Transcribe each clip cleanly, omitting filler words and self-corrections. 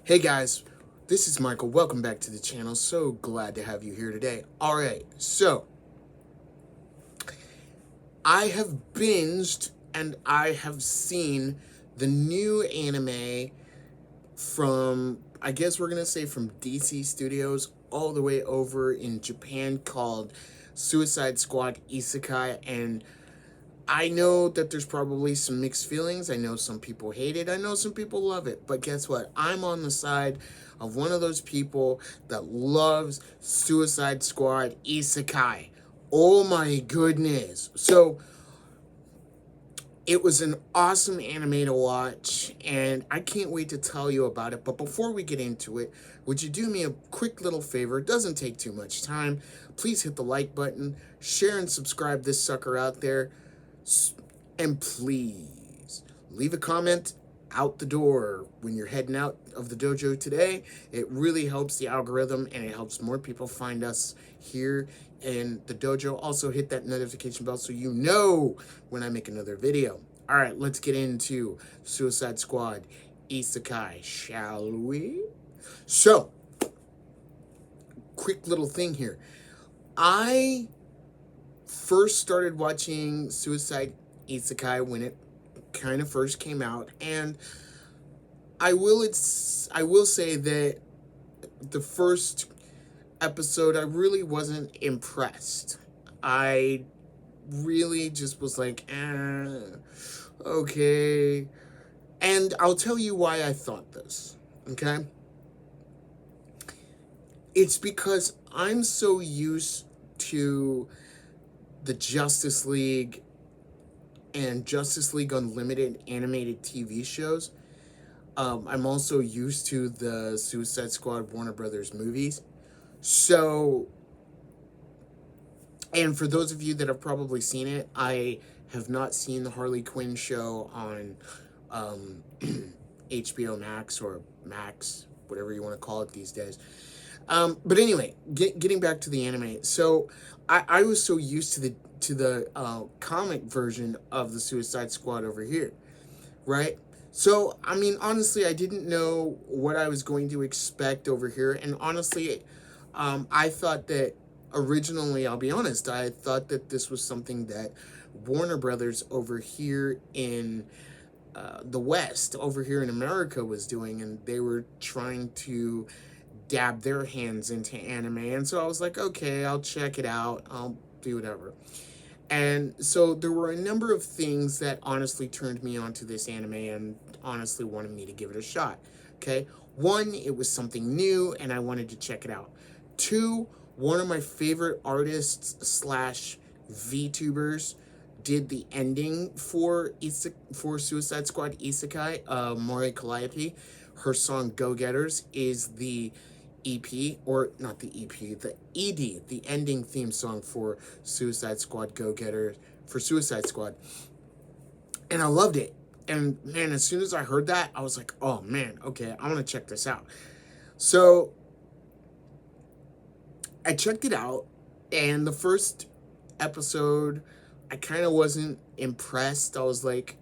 Hey guys, this is Michael. Welcome back to the channel. So glad to have you here today. Alright, so I have binged and I have seen the new anime from, I guess we're going to say from DC Studios all the way over in Japan called Suicide Squad Isekai. And I know that there's probably some mixed feelings. I know some people hate it. I know some people love it. But guess what? I'm on the side of one of those people that loves Suicide Squad Isekai. Oh my goodness. So it was an awesome anime to watch, and I can't wait to tell you about it. But before we get into it, would you do me a quick little favor? It doesn't take too much time. Please hit the like button, share and subscribe this sucker out there. And please leave a comment out the door when you're heading out of the dojo today. It really helps the algorithm and it helps more people find us here in the dojo. Also hit that notification bell so you know when I make another video. All right, let's get into Suicide Squad Isekai, shall we? So, quick little thing here. I first started watching Suicide Isekai when it kind of first came out, and I will say that the first episode I really wasn't impressed. I really just was like, okay. And I'll tell you why I thought this, okay? It's because I'm so used to the Justice League and Justice League Unlimited animated TV shows. I'm also used to the Suicide Squad Warner Brothers movies. So, and for those of you that have probably seen it, I have not seen the Harley Quinn show on HBO Max or Max, whatever you want to call it these days. But anyway, getting back to the anime. So I was so used to the comic version of the Suicide Squad over here, right? So I mean, honestly, I didn't know what I was going to expect over here, and honestly, I thought that originally, I'll be honest, I thought that this was something that Warner Brothers over here in the West, over here in America, was doing, and they were trying to dab their hands into anime. And so I was like, okay, I'll check it out. I'll do whatever. And so there were a number of things that honestly turned me on to this anime and honestly wanted me to give it a shot. Okay. One, it was something new and I wanted to check it out. Two, one of my favorite artists slash VTubers did the ending for Suicide Squad Isekai, Mori Calliope. Her song Go Getters is the EP, or not the EP, the ED, the ending theme song for Suicide Squad Go Getter, for Suicide Squad. And I loved it. And man, as soon as I heard that, I was like, oh man, okay, I'm gonna check this out. So I checked it out, and the first episode, I kind of wasn't impressed. I was like,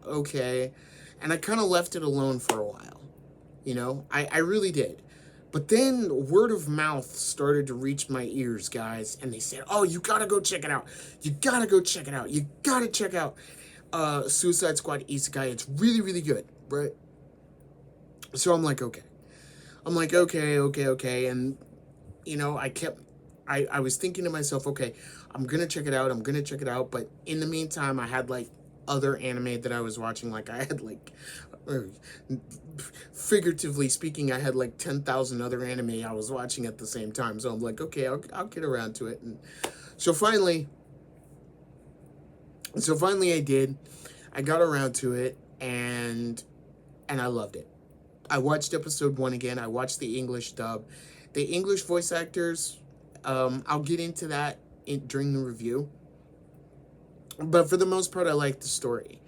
okay. And I kind of left it alone for a while. You know, I really did. But then word of mouth started to reach my ears, guys, and they said, oh, you gotta go check it out. You gotta go check it out. You gotta check out Suicide Squad Isekai. It's really, really good, right? So I'm like, okay. I'm like, okay. And, you know, I was thinking to myself, okay, I'm gonna check it out. I'm gonna check it out. But in the meantime, I had like other anime that I was watching. Like I had like, figuratively speaking, I had like 10,000 other anime I was watching at the same time. So I'm like, okay, I'll get around to it. And so finally I did. I got around to it, and I loved it. I watched episode 1 again. I watched the English dub. The English voice actors, I'll get into that during the review. But for the most part, I like the story.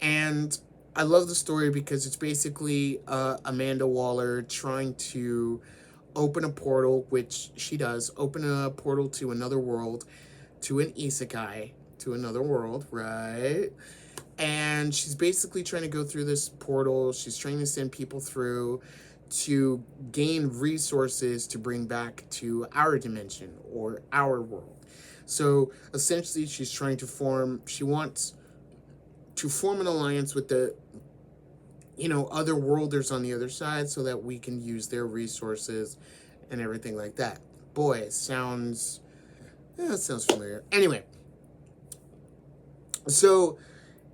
And I love the story because it's basically Amanda Waller trying to open a portal, which she does, open a portal to another world, to an isekai, to another world, right? And she's basically trying to go through this portal. She's trying to send people through to gain resources to bring back to our dimension or our world. So essentially, she wants to form an alliance with the, other worlders on the other side so that we can use their resources and everything like that. Boy, it sounds familiar. Anyway, so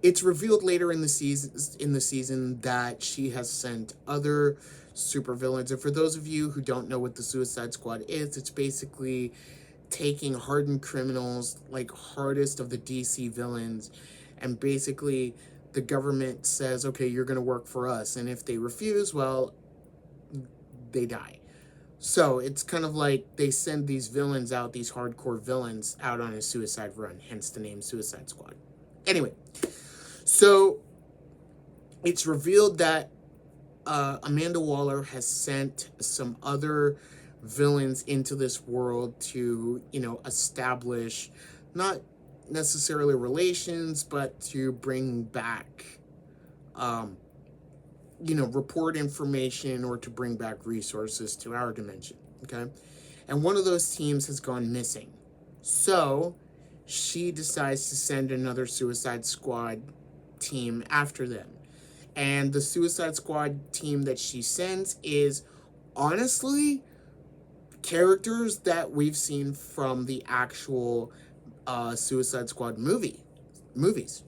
it's revealed later in the season that she has sent other supervillains. And for those of you who don't know what the Suicide Squad is, it's basically taking hardened criminals, like hardest of the DC villains, and basically the government says, okay, you're going to work for us. And if they refuse, well, they die. So it's kind of like they send these villains out, these hardcore villains out on a suicide run, hence the name Suicide Squad. Anyway, so it's revealed that Amanda Waller has sent some other villains into this world to, establish not necessarily relations, but to bring back, report information or to bring back resources to our dimension. Okay. And one of those teams has gone missing. So she decides to send another Suicide Squad team after them. And the Suicide Squad team that she sends is honestly characters that we've seen from the actual Suicide Squad movies.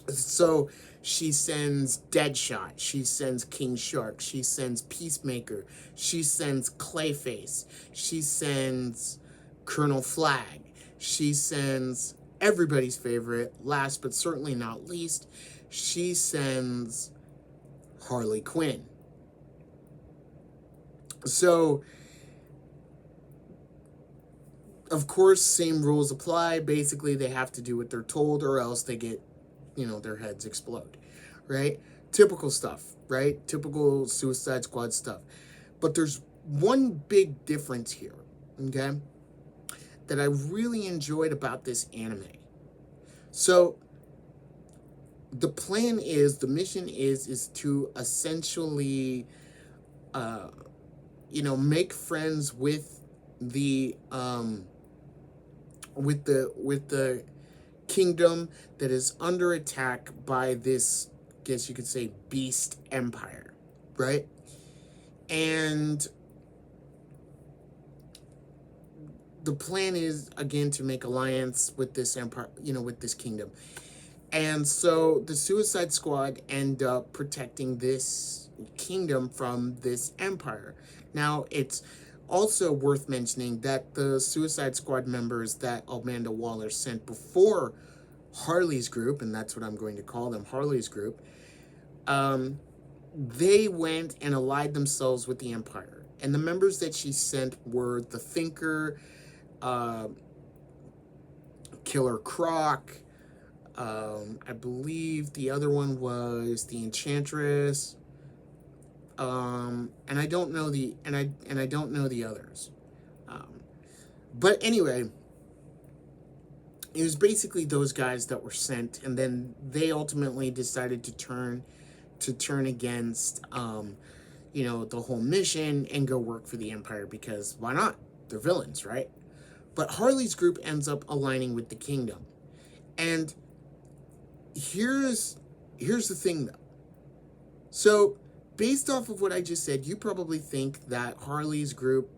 So she sends Deadshot, she sends King Shark, she sends Peacemaker, she sends Clayface, she sends Colonel Flag, she sends everybody's favorite, last but certainly not least, she sends Harley Quinn. So, of course, same rules apply. Basically, they have to do what they're told or else they get, their heads explode, right? Typical stuff, right? Typical Suicide Squad stuff. But there's one big difference here, okay, that I really enjoyed about this anime. So, the mission is to essentially, make friends with the, with the kingdom that is under attack by this, guess you could say, beast empire, right? And the plan is again to make alliance with this empire, with this kingdom. And so the Suicide Squad end up protecting this kingdom from this empire. Now, it's also worth mentioning that the Suicide Squad members that Amanda Waller sent before Harley's group, and that's what I'm going to call them, Harley's group, they went and allied themselves with the Empire. And the members that she sent were the Thinker, Killer Croc, I believe the other one was the Enchantress, and I don't know the others. But anyway, it was basically those guys that were sent, and then they ultimately decided to turn against, the whole mission and go work for the Empire, because why not? They're villains, right? But Harley's group ends up aligning with the kingdom. And here's the thing, though. So, based off of what I just said, you probably think that Harley's group,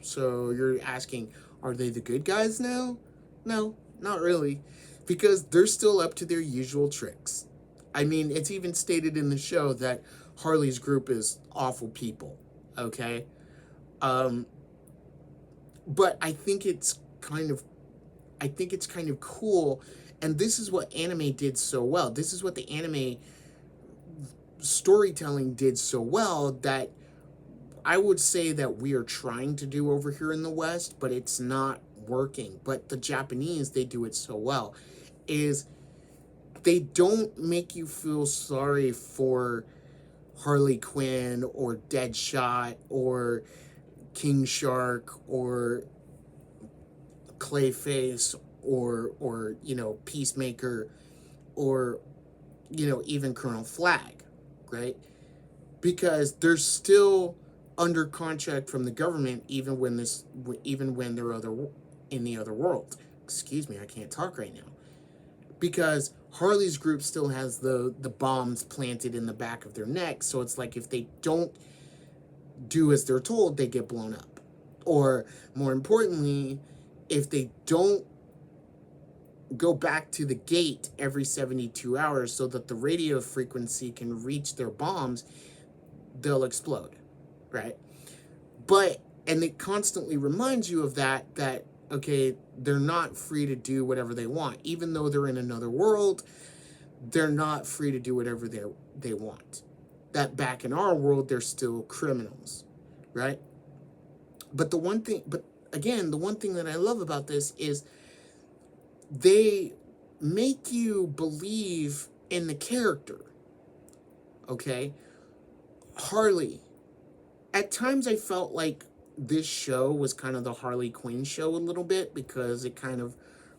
so you're asking, are they the good guys now? No, not really, because they're still up to their usual tricks. I mean, it's even stated in the show that Harley's group is awful people, okay? But I think it's kind of cool, and this is what anime did so well. This is what the anime storytelling did so well that I would say that we are trying to do over here in the West, but it's not working. But the Japanese, they do it so well, is they don't make you feel sorry for Harley Quinn or Deadshot or King Shark or Clayface or Peacemaker. or, even Colonel Flag, right? Because they're still under contract from the government, even when they're in the other world. Excuse me, I can't talk right now. Because Harley's group still has the bombs planted in the back of their neck, so it's like if they don't do as they're told, they get blown up. Or more importantly, if they don't go back to the gate every 72 hours so that the radio frequency can reach their bombs, they'll explode, right? And it constantly reminds you of that, okay, they're not free to do whatever they want. Even though they're in another world, they're not free to do whatever they want. That back in our world, they're still criminals, right? But the one thing that I love about this is they make you believe in the character, okay? Harley. At times I felt like this show was kind of the Harley Quinn show a little bit because it kind of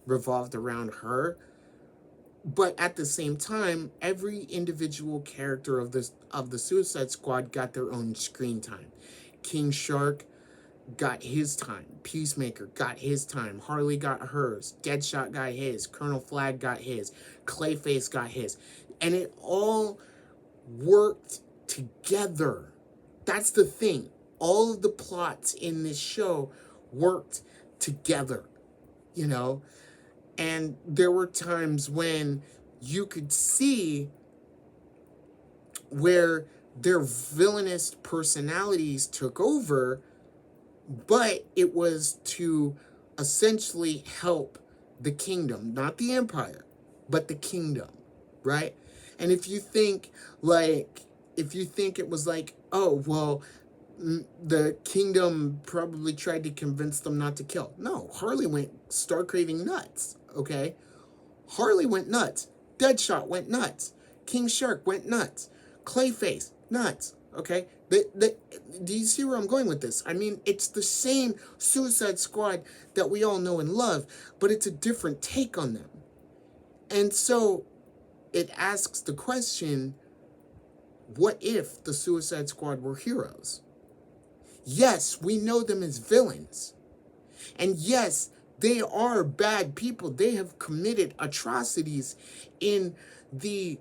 revolved around her. But at the same time, every individual character of the Suicide Squad got their own screen time. King Shark got his time. Peacemaker got his time. Harley got hers. Deadshot got his. Colonel Flag got his. Clayface got his. And it all worked together. That's the thing. All of the plots in this show worked together, And there were times when you could see where their villainous personalities took over, but it was to essentially help the kingdom, not the empire, but the kingdom, right? And if you think it was like, oh, well, the kingdom probably tried to convince them not to kill. No, Harley went star-craving nuts, okay? Harley went nuts. Deadshot went nuts. King Shark went nuts. Clayface, nuts, okay? Do you see where I'm going with this? I mean, it's the same Suicide Squad that we all know and love, but it's a different take on them. And so it asks the question, what if the Suicide Squad were heroes? Yes, we know them as villains. And yes, they are bad people. They have committed atrocities in their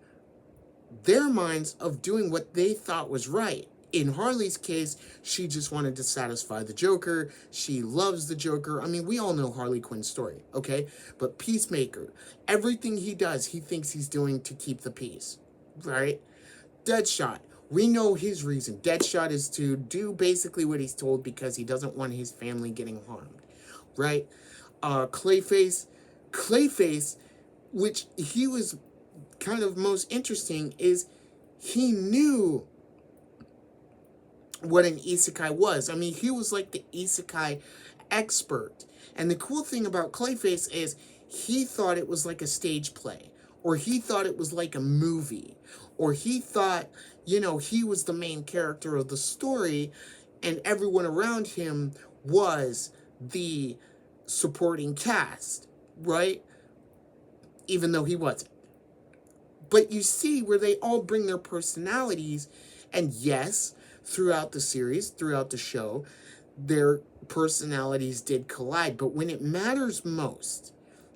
minds of doing what they thought was right. In Harley's case, she just wanted to satisfy the Joker. She loves the Joker. I mean, we all know Harley Quinn's story, okay? But Peacemaker, everything he does, he thinks he's doing to keep the peace, right? Deadshot, we know his reason. Deadshot is to do basically what he's told because he doesn't want his family getting harmed, right? Clayface, which he was kind of most interesting, is he knew what an isekai was. I mean, he was like the isekai expert. And the cool thing about Clayface is he thought it was like a stage play, or he thought it was like a movie, or he thought, he was the main character of the story and everyone around him was the supporting cast, right? Even though he wasn't. But you see where they all bring their personalities, and yes, throughout the series, throughout the show, their personalities did collide. But when it matters most,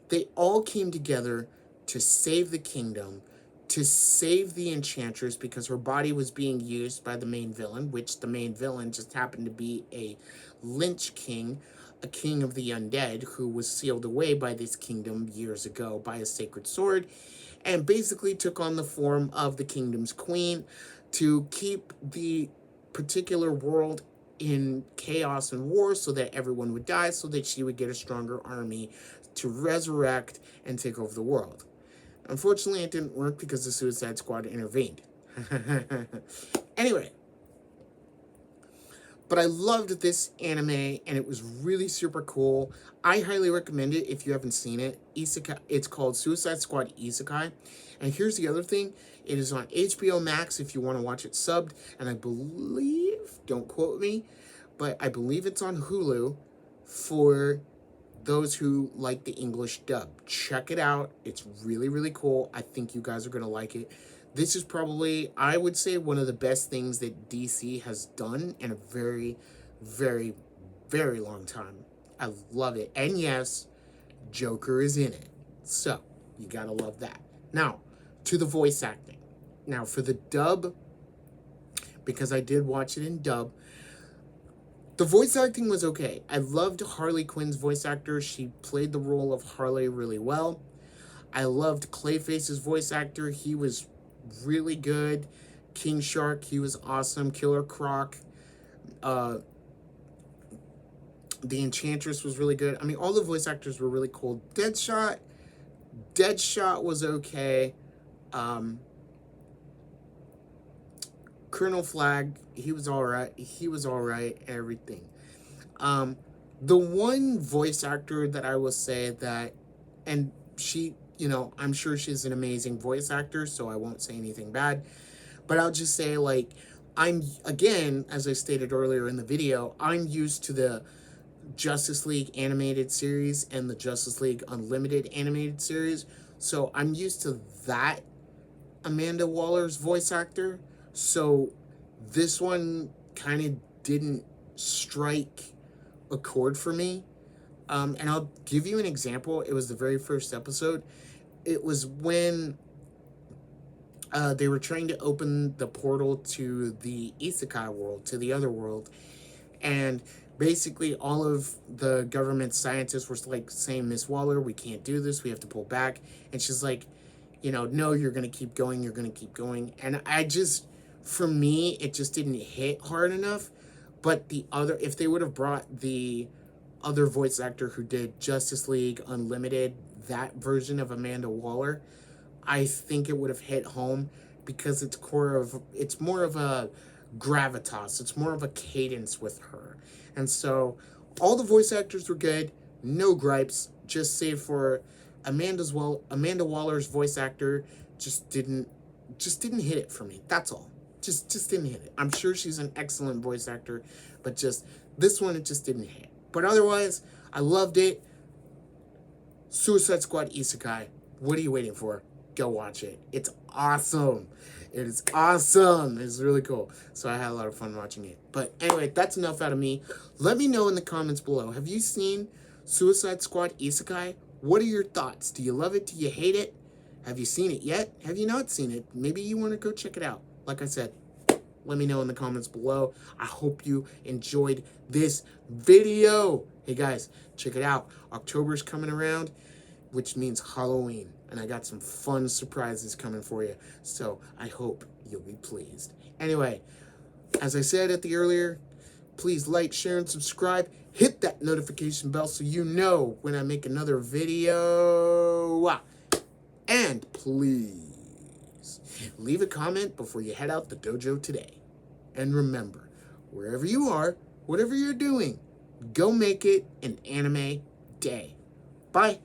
they all came together to save the kingdom, to save the Enchantress, because her body was being used by the main villain, which the main villain just happened to be a Lynch King, a king of the undead, who was sealed away by this kingdom years ago by a sacred sword, and basically took on the form of the kingdom's queen to keep the particular world in chaos and war so that everyone would die, so that she would get a stronger army to resurrect and take over the world. Unfortunately, it didn't work because the Suicide Squad intervened. Anyway, but I loved this anime, and it was really super cool. I highly recommend it if you haven't seen it. Isekai, it's called Suicide Squad Isekai. And here's the other thing. It is on HBO Max if you want to watch it subbed. And I believe, don't quote me, but I believe it's on Hulu for those who like the English dub, check it out. It's really, really cool. I think you guys are going to like it. This is probably, I would say, one of the best things that DC has done in a very, very, very long time. I love it. And yes, Joker is in it. So, you gotta love that. Now, to the voice acting. Now, for the dub, because I did watch it in dub, the voice acting was okay. I loved Harley Quinn's voice actor. She played the role of Harley really well. I loved Clayface's voice actor. He was really good. King Shark, he was awesome. Killer Croc, the Enchantress was really good. I mean, all the voice actors were really cool. Deadshot was okay. Colonel Flag, he was alright. Everything. The one voice actor that I will say that, and she, I'm sure she's an amazing voice actor, so I won't say anything bad. But I'll just say, like, again, as I stated earlier in the video, I'm used to the Justice League animated series and the Justice League Unlimited animated series. So I'm used to that Amanda Waller's voice actor. So this one kind of didn't strike a chord for me. And I'll give you an example. It was the very first episode. It was when they were trying to open the portal to the Isekai world, to the other world. And basically all of the government scientists were like saying, Miss Waller, we can't do this. We have to pull back. And she's like, no, you're going to keep going. You're going to keep going. And for me, it just didn't hit hard enough. But if they would have brought the other voice actor who did Justice League Unlimited, that version of Amanda Waller, I think it would have hit home, because it's more of a gravitas. It's more of a cadence with her. And so all the voice actors were good. No gripes, just save for Amanda Waller's voice actor just didn't hit it for me. That's all. Just didn't hit it. I'm sure she's an excellent voice actor, but just this one, it just didn't hit. But otherwise, I loved it. Suicide Squad Isekai. What are you waiting for? Go watch it. It's awesome. It is awesome. It's really cool. So I had a lot of fun watching it. But anyway, that's enough out of me. Let me know in the comments below. Have you seen Suicide Squad Isekai? What are your thoughts? Do you love it? Do you hate it? Have you seen it yet? Have you not seen it? Maybe you want to go check it out. Like I said, let me know in the comments below. I hope you enjoyed this video. Hey guys, check it out. October's coming around, which means Halloween. And I got some fun surprises coming for you. So I hope you'll be pleased. Anyway, as I said at the earlier, please like, share, and subscribe. Hit that notification bell so you know when I make another video. And please leave a comment before you head out the dojo today. And remember, wherever you are, whatever you're doing, go make it an anime day. Bye.